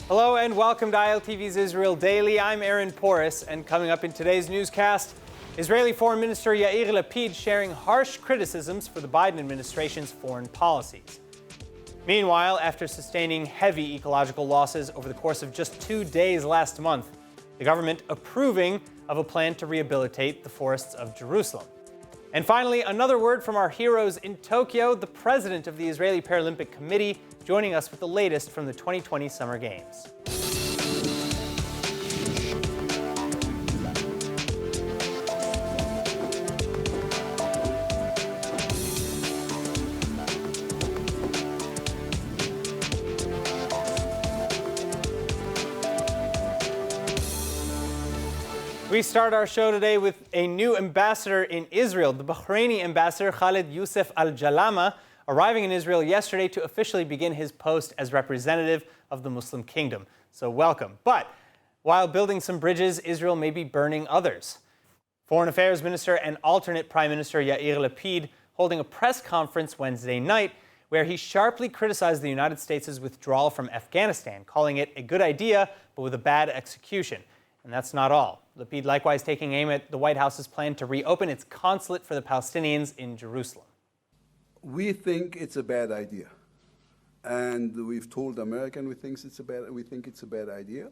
Hello and welcome to ILTV's Israel Daily. I'm Aaron Porras, and coming up in today's newscast, Israeli Foreign Minister Yair Lapid sharing harsh criticisms for the Biden administration's foreign policies. Meanwhile, after sustaining heavy ecological losses over the course of just 2 days last month, the government approving of a plan to rehabilitate the forests of Jerusalem. And finally, another word from our heroes in Tokyo, the president of the Israeli Paralympic Committee, joining us with the latest from the 2020 Summer Games. We start our show today with a new ambassador in Israel, the Bahraini ambassador Khaled Youssef Al-Jalama, arriving in Israel yesterday to officially begin his post as representative of the Muslim kingdom. So welcome. But while building some bridges, Israel may be burning others. Foreign Affairs Minister and alternate Prime Minister Yair Lapid holding a press conference Wednesday night where he sharply criticized the United States' withdrawal from Afghanistan, calling it a good idea but with a bad execution. And that's not all. Lapid likewise taking aim at the White House's plan to reopen its consulate for the Palestinians in Jerusalem. We think it's a bad idea, and we've told Americans we think it's a bad idea,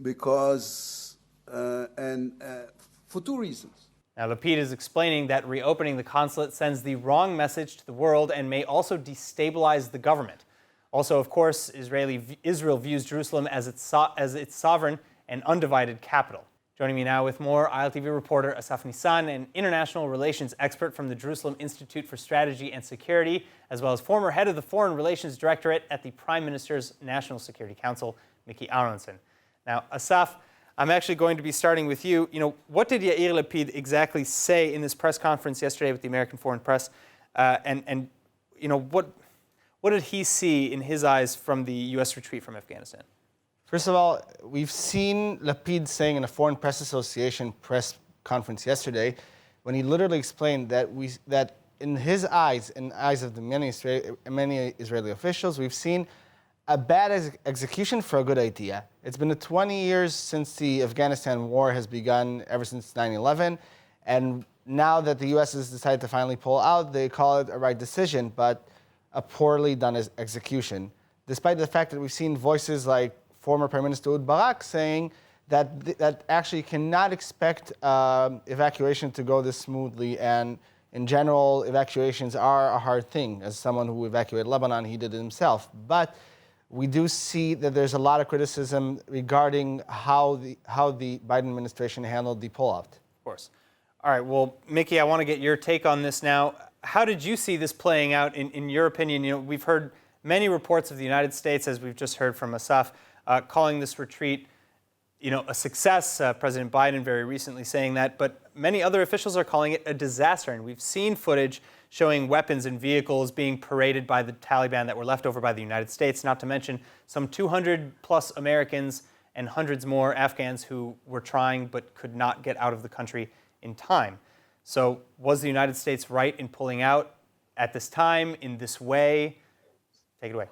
because for two reasons. Now, Lapid is explaining that reopening the consulate sends the wrong message to the world and may also destabilize the government. Also, of course, Israel views Jerusalem as its sovereign and undivided capital. Joining me now with more, ILTV reporter Asaf Nissan, an international relations expert from the Jerusalem Institute for Strategy and Security, as well as former head of the Foreign Relations Directorate at the Prime Minister's National Security Council, Mickey Aronson. Now, Asaf, I'm actually going to be starting with you. What did Yair Lapid exactly say in this press conference yesterday with the American Foreign Press? What did he see in his eyes from the U.S. retreat from Afghanistan? First of all, we've seen Lapid saying in a Foreign Press Association press conference yesterday, when he literally explained that in his eyes, in the eyes of the many Israeli officials, we've seen a bad execution for a good idea. It's been 20 years since the Afghanistan war has begun, ever since 9/11, and now that the U.S. has decided to finally pull out, they call it a right decision, but a poorly done execution. Despite the fact that we've seen voices like former Prime Minister Ehud Barak saying that actually cannot expect evacuation to go this smoothly, and in general, evacuations are a hard thing. As someone who evacuated Lebanon, he did it himself. But we do see that there's a lot of criticism regarding how the Biden administration handled the pullout. Of course. All right, well, Mickey, I want to get your take on this now. How did you see this playing out in your opinion? We've heard many reports of the United States, as we've just heard from Asaf, calling this retreat, a success. President Biden very recently saying that, but many other officials are calling it a disaster. And we've seen footage showing weapons and vehicles being paraded by the Taliban that were left over by the United States, not to mention some 200 plus Americans and hundreds more Afghans who were trying but could not get out of the country in time. So was the United States right in pulling out at this time, in this way? Take it away.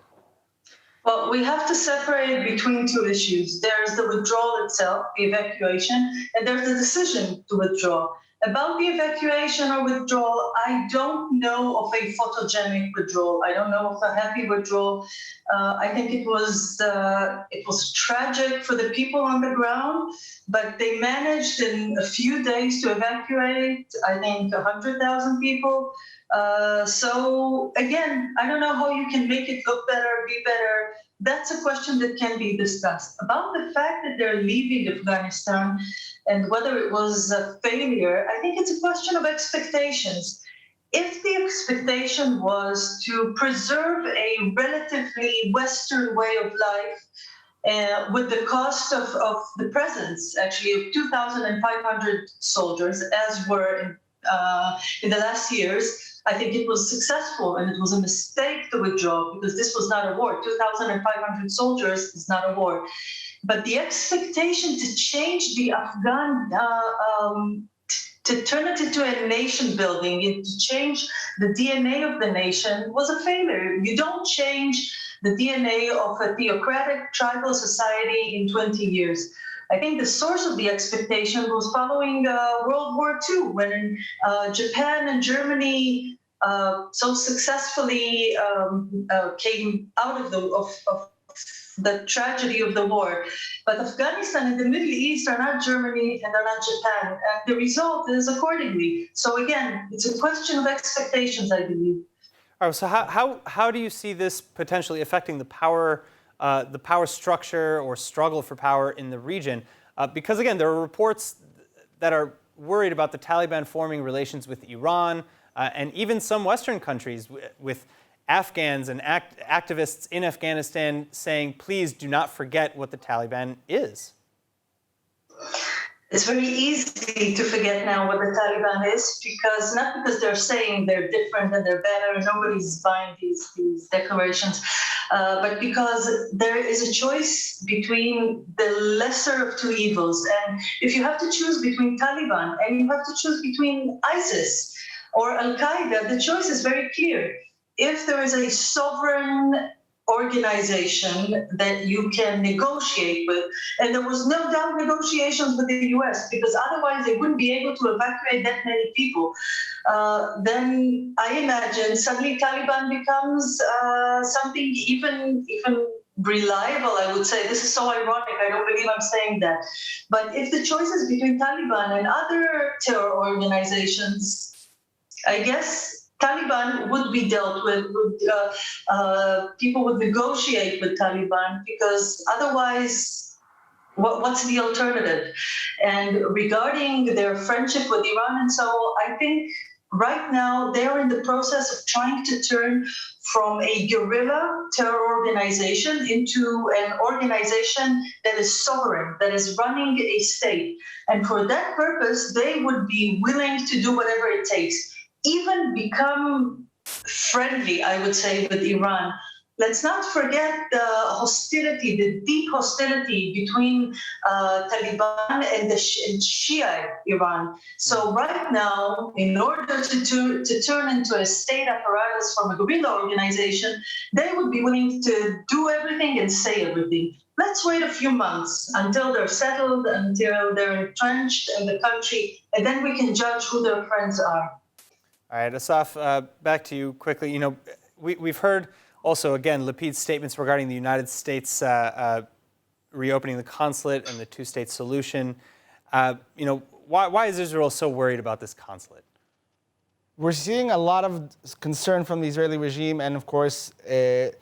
Well, we have to separate between two issues. There's the withdrawal itself, the evacuation, and there's the decision to withdraw. About the evacuation or withdrawal, I don't know of a photogenic withdrawal. I don't know of a happy withdrawal. I think it was tragic for the people on the ground, but they managed in a few days to evacuate, I think, 100,000 people. So again, I don't know how you can make it look better, be better. That's a question that can be discussed. About the fact that they're leaving Afghanistan and whether it was a failure, I think it's a question of expectations. If the expectation was to preserve a relatively Western way of life, with the cost of the presence, actually, of 2,500 soldiers, as were in the last years, I think it was successful, and it was a mistake to withdraw, because this was not a war. 2,500 soldiers is not a war. But the expectation to change the Afghan, to turn it into a nation building, to change the DNA of the nation was a failure. You don't change the DNA of a theocratic tribal society in 20 years. I think the source of the expectation was following World War II, when Japan and Germany so successfully came out of the tragedy of the war. But Afghanistan and the Middle East are not Germany and they're not Japan. And the result is accordingly. So again, it's a question of expectations, I believe. All right, so how do you see this potentially affecting the power structure or struggle for power in the region? Because again, there are reports that are worried about the Taliban forming relations with Iran and even some Western countries with Afghans and activists in Afghanistan saying, please do not forget what the Taliban is. It's very easy to forget now what the Taliban is, not because they're saying they're different and they're better, nobody's buying these declarations, but because there is a choice between the lesser of two evils. And if you have to choose between Taliban and you have to choose between ISIS or Al-Qaeda, the choice is very clear. If there is a sovereign organization that you can negotiate with, and there was no doubt negotiations with the US, because otherwise they wouldn't be able to evacuate that many people, then I imagine suddenly Taliban becomes something even reliable, I would say. This is so ironic, I don't believe I'm saying that. But if the choice is between Taliban and other terror organizations, I guess Taliban would be dealt with, people would negotiate with Taliban, because otherwise, what's the alternative? And regarding their friendship with Iran and so, I think right now they're in the process of trying to turn from a guerrilla terror organization into an organization that is sovereign, that is running a state. And for that purpose, they would be willing to do whatever it takes. Even become friendly, I would say, with Iran. Let's not forget the hostility, the deep hostility between Taliban and the Shia Iran. So right now, in order to turn into a state apparatus from a guerrilla organization, they would be willing to do everything and say everything. Let's wait a few months until they're settled, until they're entrenched in the country, and then we can judge who their friends are. All right, Asaf, back to you quickly. You know, we've heard also, again, Lapid's statements regarding the United States reopening the consulate and the two-state solution. You know, why is Israel so worried about this consulate? We're seeing a lot of concern from the Israeli regime, and of course, the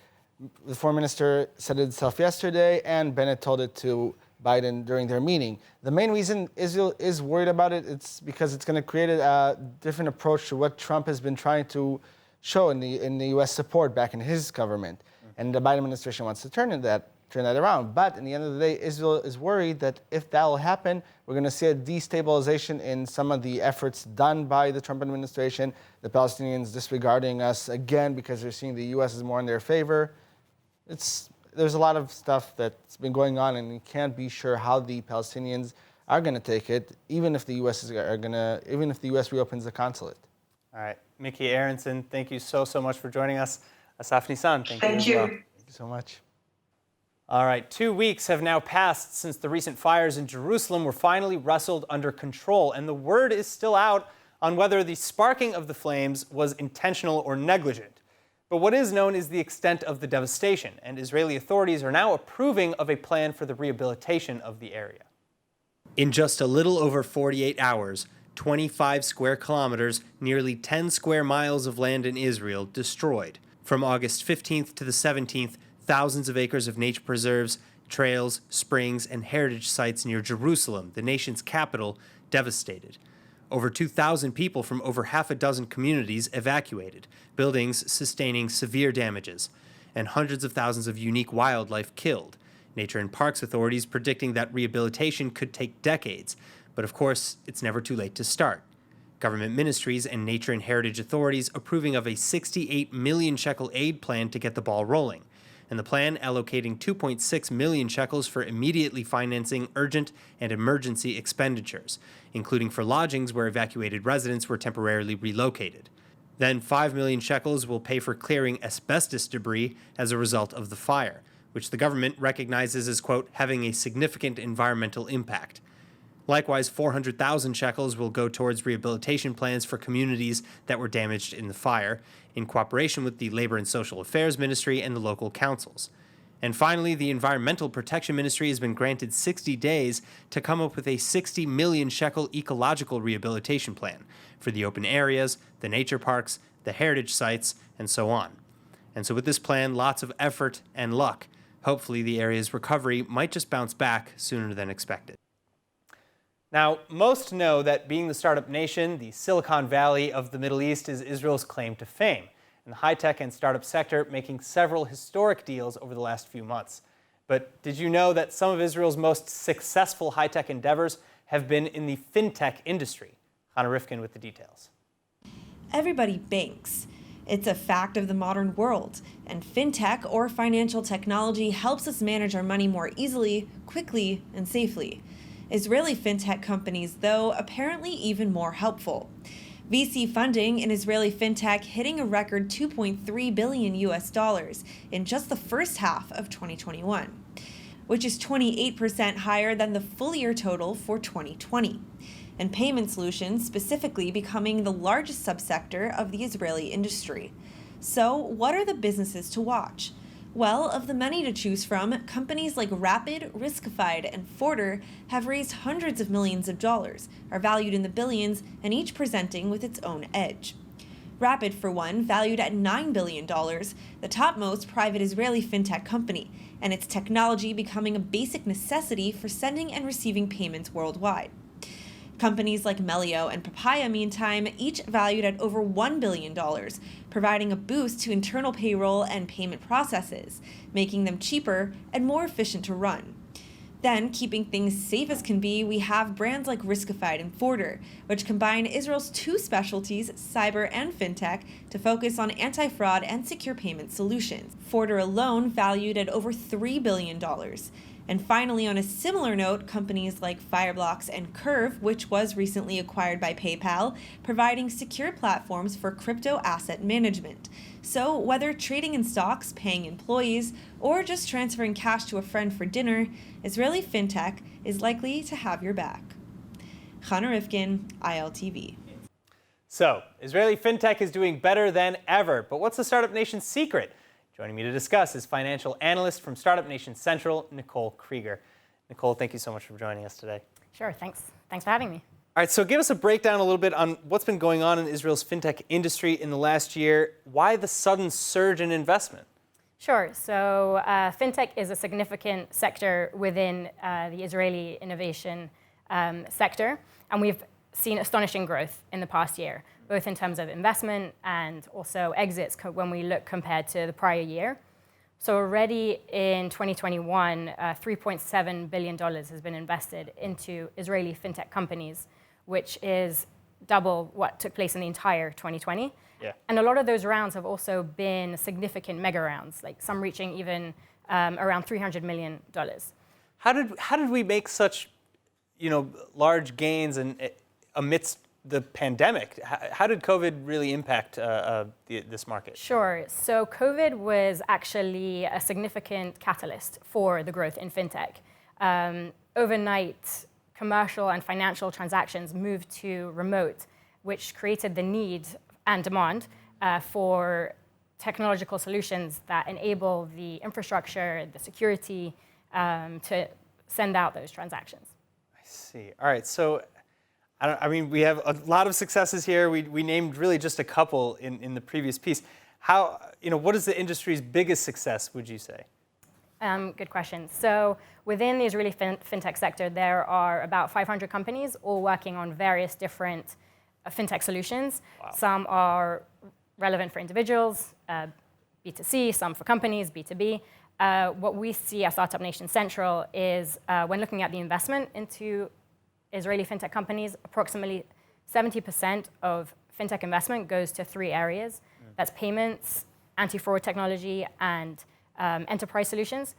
foreign minister said it himself yesterday, and Bennett told it to Biden during their meeting. The main reason Israel is worried about it, it's because it's going to create a different approach to what Trump has been trying to show in the U.S. support back in his government. And the Biden administration wants to turn that around. But in the end of the day, Israel is worried that if that will happen, we're going to see a destabilization in some of the efforts done by the Trump administration, the Palestinians disregarding us again because they're seeing the U.S. is more in their favor. There's a lot of stuff that's been going on, and we can't be sure how the Palestinians are going to take it, even if the U.S. reopens the consulate. All right, Mickey Aronson, thank you so much for joining us. Asaf Nissan, thank you as well. Thank you so much. All right, 2 weeks have now passed since the recent fires in Jerusalem were finally wrestled under control, and the word is still out on whether the sparking of the flames was intentional or negligent. But what is known is the extent of the devastation, and Israeli authorities are now approving of a plan for the rehabilitation of the area. In just a little over 48 hours, 25 square kilometers, nearly 10 square miles of land in Israel destroyed. From August 15th to the 17th, thousands of acres of nature preserves, trails, springs, and heritage sites near Jerusalem, the nation's capital, devastated. Over 2,000 people from over half a dozen communities evacuated, buildings sustaining severe damages, and hundreds of thousands of unique wildlife killed. Nature and Parks authorities predicting that rehabilitation could take decades, but of course, it's never too late to start. Government ministries and nature and heritage authorities approving of a 68 million shekel aid plan to get the ball rolling, and the plan allocating 2.6 million shekels for immediately financing urgent and emergency expenditures, including for lodgings where evacuated residents were temporarily relocated. Then 5 million shekels will pay for clearing asbestos debris as a result of the fire, which the government recognizes as, quote, having a significant environmental impact. Likewise, 400,000 shekels will go towards rehabilitation plans for communities that were damaged in the fire, in cooperation with the Labor and Social Affairs Ministry and the local councils. And finally, the Environmental Protection Ministry has been granted 60 days to come up with a 60 million shekel ecological rehabilitation plan for the open areas, the nature parks, the heritage sites, and so on. And so with this plan, lots of effort and luck. Hopefully the area's recovery might just bounce back sooner than expected. Now, most know that being the startup nation, the Silicon Valley of the Middle East is Israel's claim to fame, and the high-tech and startup sector making several historic deals over the last few months. But did you know that some of Israel's most successful high-tech endeavors have been in the fintech industry? Hannah Rifkin with the details. Everybody banks. It's a fact of the modern world, and fintech, or financial technology, helps us manage our money more easily, quickly, and safely. Israeli fintech companies, though, apparently even more helpful. VC funding in Israeli fintech hitting a record $2.3 billion in just the first half of 2021, which is 28% higher than the full year total for 2020. And payment solutions specifically becoming the largest subsector of the Israeli industry. So, what are the businesses to watch? Well, of the many to choose from, companies like Rapid, Riskified, and Forder have raised hundreds of millions of dollars, are valued in the billions, and each presenting with its own edge. Rapid, for one, valued at $9 billion, the topmost private Israeli fintech company, and its technology becoming a basic necessity for sending and receiving payments worldwide. Companies like Melio and Papaya, meantime, each valued at over $1 billion, providing a boost to internal payroll and payment processes, making them cheaper and more efficient to run. Then, keeping things safe as can be, we have brands like Riskified and Forder, which combine Israel's two specialties, cyber and fintech, to focus on anti-fraud and secure payment solutions. Forder alone valued at over $3 billion. And finally, on a similar note, companies like Fireblocks and Curve, which was recently acquired by PayPal, providing secure platforms for crypto asset management. So whether trading in stocks, paying employees, or just transferring cash to a friend for dinner, Israeli fintech is likely to have your back. Hannah Rifkin, ILTV. So, Israeli fintech is doing better than ever, but what's the Startup Nation's secret? Joining me to discuss is financial analyst from Startup Nation Central, Nicole Krieger. Nicole, thank you so much for joining us today. Sure, thanks. Thanks for having me. All right, so give us a breakdown a little bit on what's been going on in Israel's fintech industry in the last year. Why the sudden surge in investment? Sure, so fintech is a significant sector within the Israeli innovation sector, and we've seen astonishing growth in the past year, both in terms of investment and also exits when we look compared to the prior year. So already in 2021, $3.7 billion has been invested into Israeli fintech companies, which is double what took place in the entire 2020. Yeah. And a lot of those rounds have also been significant mega rounds, like some reaching even around $300 million. How did we make such, large gains amidst the pandemic? How did COVID really impact this market? Sure. So COVID was actually a significant catalyst for the growth in fintech. Overnight, commercial and financial transactions moved to remote, which created the need and demand for technological solutions that enable the infrastructure, the security to send out those transactions. I see. All right. So, we have a lot of successes here. We named really just a couple in the previous piece. What is the industry's biggest success, would you say? Good question. So within the Israeli fintech sector, there are about 500 companies all working on various different fintech solutions. Wow. Some are relevant for individuals, B2C, some for companies, B2B. What we see at Startup Nation Central is when looking at the investment into Israeli fintech companies, approximately 70% of fintech investment goes to three areas. That's payments, anti-fraud technology, and enterprise solutions.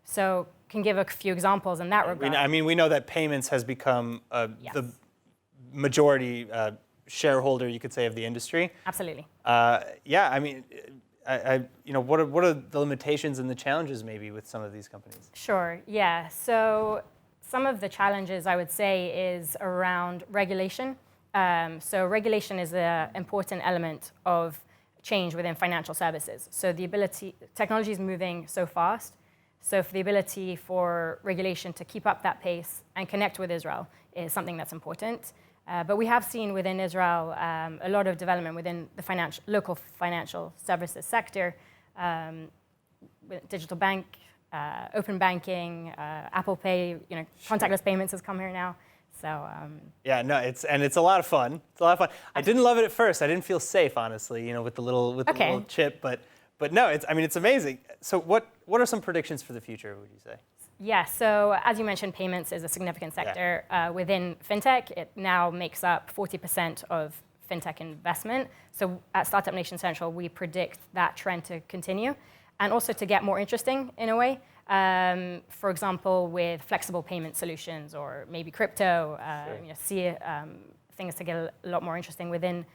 So can give a few examples in that regard. We know that payments has become Yes. the majority shareholder, you could say, of the industry. Absolutely. Yeah, I mean, what are the limitations and the challenges maybe with some of these companies? Sure, yeah. So some of the challenges I would say is around regulation. So regulation is an important element of change within financial services. So technology is moving so fast. So for the ability for regulation to keep up that pace and connect with Israel is something that's important. But we have seen within Israel a lot of development within the local financial services sector, with digital bank, open banking, Apple Pay, contactless payments has come here now. So yeah, no, it's a lot of fun. It's a lot of fun. I didn't love it at first. I didn't feel safe, honestly, with the little chip. But no, it's amazing. So what are some predictions for the future? Would you say? Yeah. So as you mentioned, payments is a significant sector within fintech. It now makes up 40% of fintech investment. So at Startup Nation Central, we predict that trend to continue, and also to get more interesting in a way. For example, with flexible payment solutions or maybe crypto, see things to get a lot more interesting within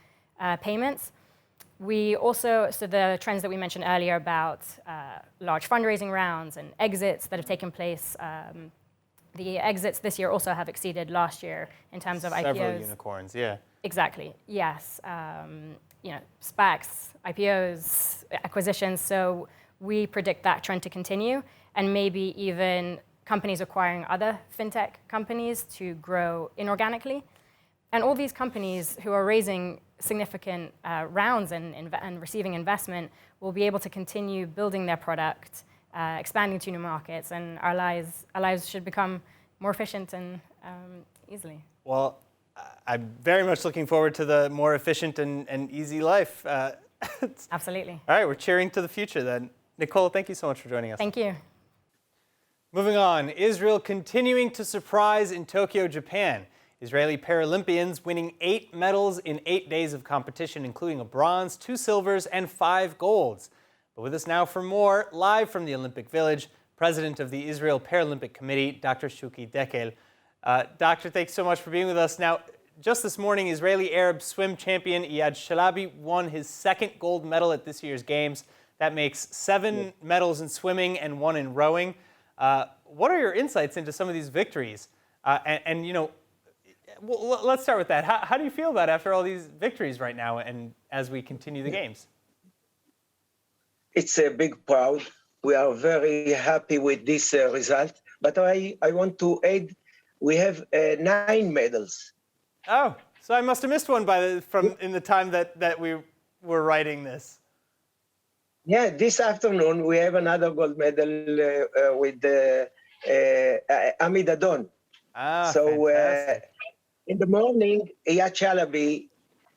payments. We also, so the trends that we mentioned earlier about large fundraising rounds and exits that have taken place, the exits this year also have exceeded last year in terms of IPOs. Several unicorns, yeah. Exactly, yes. SPACs, IPOs, acquisitions. So we predict that trend to continue, and maybe even companies acquiring other fintech companies to grow inorganically. And all these companies who are raising significant rounds and receiving investment will be able to continue building their product, expanding to new markets, and our lives should become more efficient and easily. Well, I'm very much looking forward to the more efficient and easy life. Absolutely. All right, we're cheering to the future then. Nicole, thank you so much for joining us. Thank you. Moving on, Israel continuing to surprise in Tokyo, Japan. Israeli Paralympians winning 8 medals in 8 days of competition, including a bronze, 2 silvers, and 5 golds. But with us now for more, live from the Olympic Village, President of the Israeli Paralympic Committee, Dr. Shuki Dekel. Doctor, thanks so much for being with us. Now, just this morning, Israeli Arab swim champion Iyad Shalabi won his 2nd gold medal at this year's Games. That makes 7 medals in swimming and 1 in rowing. What are your insights into some of these victories? Well, let's start with that. How do you feel about after all these victories right now and as we continue the Games? It's a big proud. We are very happy with this result. But I want to add, we have 9 medals. Oh, so I must have missed one in the time that we were writing this. Yeah, this afternoon we have another gold medal with Amid Adon. Ah, so fantastic. in the morning, Iyad Shalabi,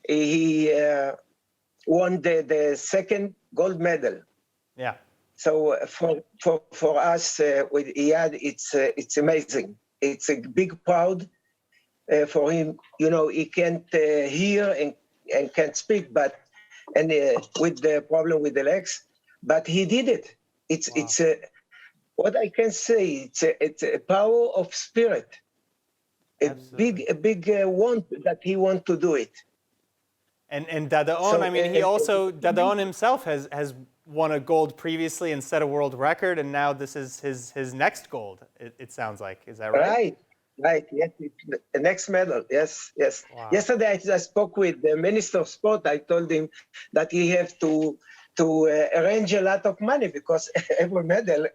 he won the 2nd gold medal. Yeah. So for us with Iyad, it's amazing. It's a big proud for him. He can't hear and can't speak, and with the problem with the legs, but he did it. It's what I can say. It's a power of spirit. Absolutely. A big want that he want to do it. And Dadaon, Dadaon himself has won a gold previously and set a world record, and now this is his next gold. It sounds like, is that right? Right. Yes, the next medal. Yes. Wow. Yesterday I spoke with the Minister of Sport. I told him that he have to arrange a lot of money because every medal,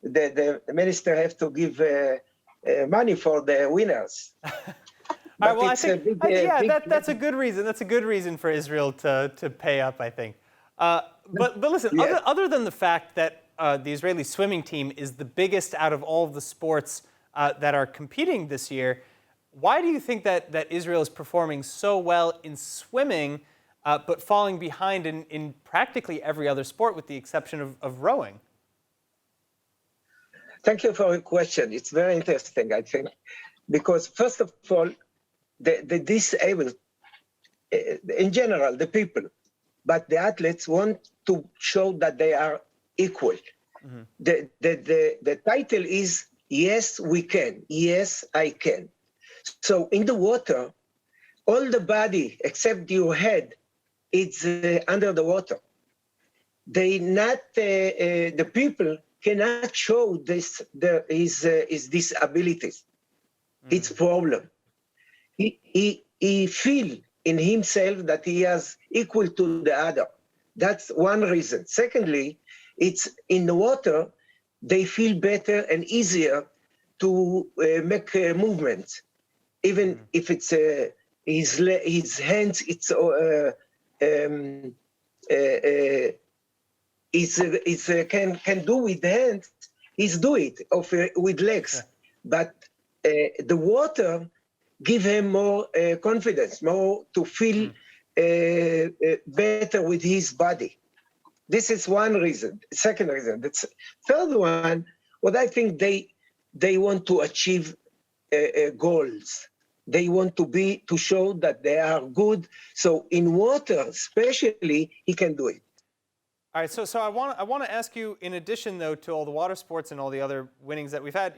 the minister have to give money for the winners. All right, well, that's a good reason. That's a good reason for Israel to pay up, I think. But listen, other than the fact that the Israeli swimming team is the biggest out of all of the sports that are competing this year, why do you think that Israel is performing so well in swimming, but falling behind in practically every other sport with the exception of rowing? Thank you for your question. It's very interesting, I think, because first of all, the disabled, in general, the people, but the athletes want to show that they are equal. Mm-hmm. The title is, yes, we can. Yes, I can. So in the water, all the body except your head, it's under the water. The people cannot show his disabilities. It's problem. He feel in himself that he is equal to the other. That's one reason. Secondly, it's in the water, they feel better and easier to make movements. Even if it's his hands, it's can do with hands, he's do it with legs. But the water give him more confidence, more to feel better with his body. This is one reason. Second reason. The third one, what I think they want to achieve goals. They want to show that they are good. So in water, especially, he can do it. All right, so I want to ask you, in addition though to all the water sports and all the other winnings that we've had,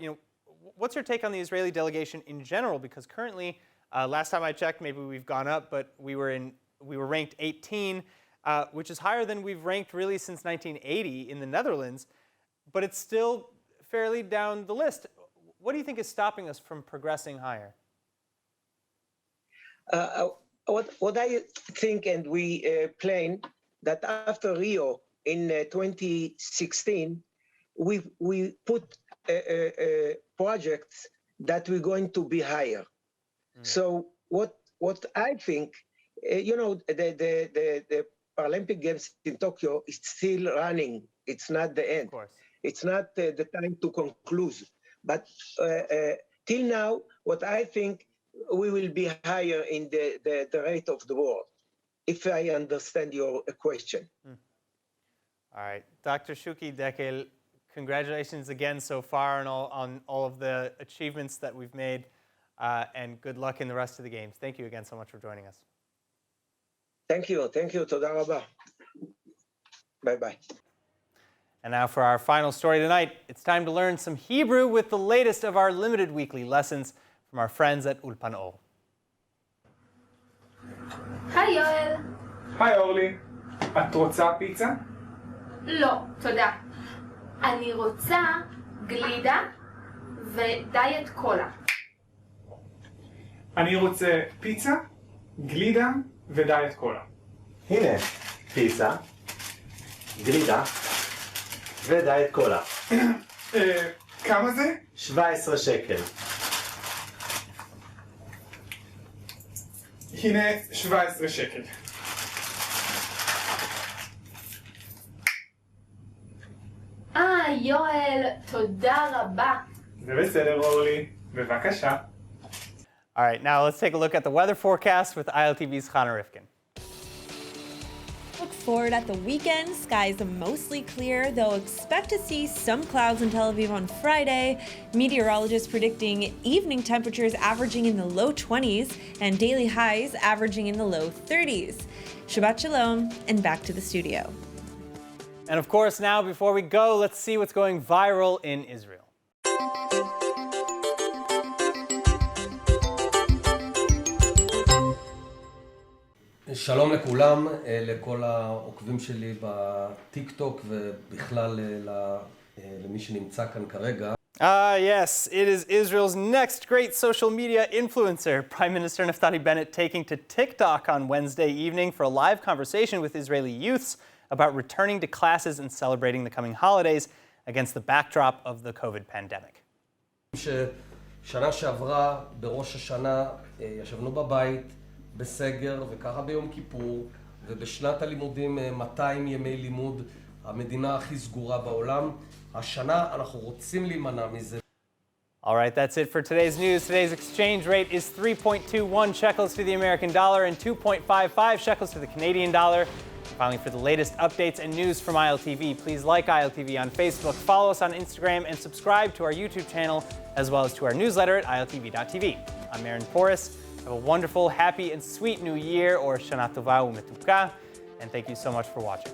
what's your take on the Israeli delegation in general? Because currently, last time I checked, maybe we've gone up, but we were ranked 18, which is higher than we've ranked really since 1980 in the Netherlands, but it's still fairly down the list. What do you think is stopping us from progressing higher? What I think, and we plan that after Rio in 2016, we put projects that we're going to be higher. So what I think, the Paralympic Games in Tokyo is still running. It's not the end. Of course. It's not the time to conclude. But till now, what I think, we will be higher in the rate of the world, if I understand your question. All right. Dr. Shuki Dekel, congratulations again so far on all of the achievements that we've made, and good luck in the rest of the games. Thank you again so much for joining us. Thank you. Toda rabba. Bye-bye. And now for our final story tonight, it's time to learn some Hebrew with the latest of our limited weekly lessons from our friends at Ulpan O. היי יואל. היי אורלי, את רוצה פיצה? לא, תודה. אני רוצה גלידה ודיאט קולה. אני רוצה פיצה, גלידה ודיאט קולה. הנה, פיצה, גלידה ודיאט קולה. כמה זה? 17 שקל. הנה 17 שקל. יואל, תודה רבה. זה בסדר אורלי, בבקשה. All right, now let's take a look at the weather forecast with ILTV's Chana Rifkin. Look forward at the weekend. Skies mostly clear, though expect to see some clouds in Tel Aviv on Friday. Meteorologists predicting evening temperatures averaging in the low 20s and daily highs averaging in the low 30s. Shabbat Shalom, and back to the studio. And of course, now before we go, let's see what's going viral in Israel. שלום לכולם, לכל העוקבים שלי בטיק טוק ובכלל למי שנמצא כאן כרגע. Yes, it is Israel's next great social media influencer. Prime Minister Naftali Bennett taking to TikTok on Wednesday evening for a live conversation with Israeli youths about returning to classes and celebrating the coming holidays against the backdrop of the COVID pandemic. שנה שעברה בראש השנה ישבנו בבית בסגר וככה ביום כיפור ובשנת הלימודים 200 ימי לימוד, המדינה הכי סגורה בעולם. השנה אנחנו רוצים להימנע מזה. All right, that's it for today's news. Today's exchange rate is 3.21 shekels to the American dollar and 2.55 shekels to the Canadian dollar. Finally, for the latest updates and news from ILTV, please like ILTV on Facebook, follow us on Instagram, and subscribe to our YouTube channel, as well as to our newsletter at iltv.tv. I'm Aaron Porras. Have a wonderful, happy, and sweet new year, or Shana Tova U'Metuka, and thank you so much for watching.